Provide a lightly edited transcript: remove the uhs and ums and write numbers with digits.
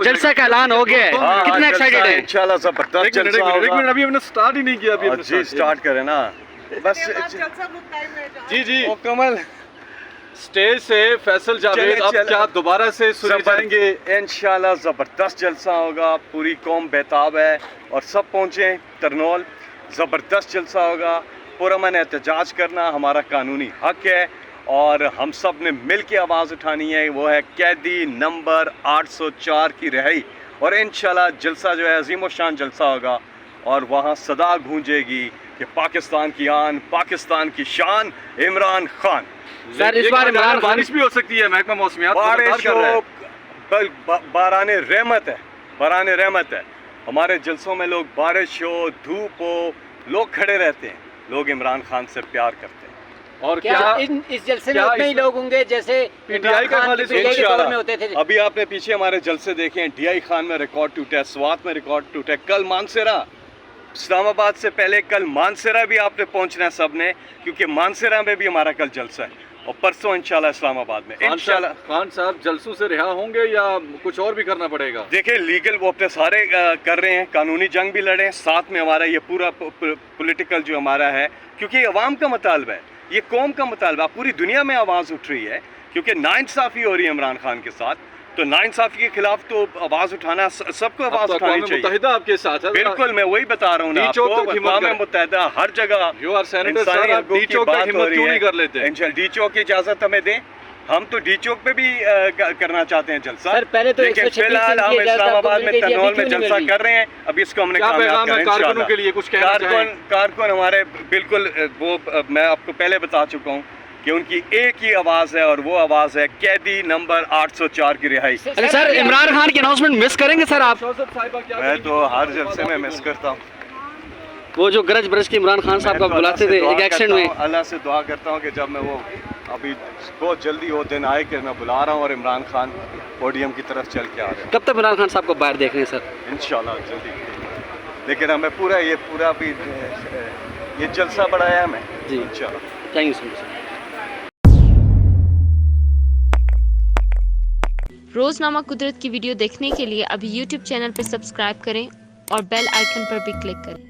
जलसा का ऐलान हो गया है, कितना एक्साइटेड है? इंशाल्लाह जबरदस्त जलसा होगा। एक मिनट, अभी हमने स्टार्ट ही नहीं किया। अभी जी स्टार्ट करें ना बस। जी जी, ओ कमल स्टेज से फैसल जावेद अब क्या दोबारा से सुने जाएंगे? इंशाल्लाह जबरदस्त जलसा होगा। पूरी कौम बेताब है और सब पहुँचे तरनौल। ज़बरदस्त जलसा होगा। पुरअमन एहतजाज करना हमारा कानूनी हक है और हम सब ने मिल के आवाज़ उठानी है। वो है कैदी नंबर 804 की रिहाई। और इंशाल्लाह जलसा जो है अजीम शान जलसा होगा और वहाँ सदा गूंजेगी कि पाकिस्तान की आन, पाकिस्तान की शान, इमरान खान। सर इस बार इमरान खान बारिश भी हो सकती है, महकमा मौसमियात बारिश हो, बारान रहमत है, बारान रहमत है। हमारे जलसों में लोग बारिश हो, धूप हो, लोग खड़े रहते हैं। लोग इमरान खान से प्यार करते हैं। और क्या इस जलसे में उतने ही लोग होंगे जैसे PTI का खाली में होते थे? अभी आपने पीछे हमारे जलसे देखे हैं, DI खान में रिकॉर्ड टूटा है, स्वात में रिकॉर्ड टूटा है। कल मानसेरा, इस्लामाबाद से पहले कल मानसेरा भी आपने पहुंचना है सब ने, क्योंकि मानसेरा में भी हमारा कल जलसा है और परसों इंशाल्लाह इस्लामाबाद में इंशाल्लाह। खान साहब जलसों से रिहा होंगे या कुछ और भी करना पड़ेगा? देखिए लीगल वो अपने सारे कर रहे हैं, कानूनी जंग भी लड़े हैं, साथ में हमारा ये पूरा पॉलिटिकल जो हमारा है, क्योंकि ये अवाम का मुतालबा है, ये कौम का मुतालबा, पूरी दुनिया में आवाज़ उठ रही है क्योंकि नाइंसाफ़ी हो रही है इमरान खान के साथ। तो नाइंसाफ़ी के खिलाफ तो आवाज़ उठाना, सबको आवाज़ उठानी चाहिए। मुत्तहिदा आपके साथ है। बिल्कुल, मैं वही बता रहा हूँ ना आपको, अक़वाम मुत्तहिदा हर जगह। यू आर सेनेटर सर, आप डी चौक का हिम्मत क्यों नहीं कर लेते? इंशाल्लाह डी चौक की इजाज़त हमें दें, हम तो डी चौक पे भी करना चाहते हैं जलसा। सर पहले तो लेकिन फिलहाल हम इस्लामाबाद में तरनौल में जलसा कर रहे हैं। अभी इसको हमने कामयाब करना है कारकुनों के लिए कुछ कहना चाहिए? कारकुन हमारे बिल्कुल वो मैं आपको पहले बता चुका हूँ कि उनकी एक ही आवाज़ है और वो आवाज़ है कैदी नंबर 804 की रिहाई। अरे सर इमरान खान की अनाउंसमेंट मिस करेंगे सर आप? मैं तो हर जलसे में मिस करता हूँ। वो जो गरज बरज के इमरान खान साहब का बुलाते थे एक एक्सीडेंट में। अल्लाह से दुआ करता हूँ कि जब मैं वो अभी बहुत जल्दी वो दिन आए कि मैं बुला रहा हूँ और इमरान खान पोडियम की तरफ चल के आ रहे हैं। कब तक इमरान खान साहब को बाहर देख रहे हैं सर? इंशाल्लाह जल्दी। लेकिन हमें पूरा भी ये जलसा बढ़ाया हमें जी इंशाल्लाह। Thank you so much. Roznama Qudrat की वीडियो देखने के लिए अभी YouTube चैनल पर सब्सक्राइब करें और बेल आइकन पर भी क्लिक करें।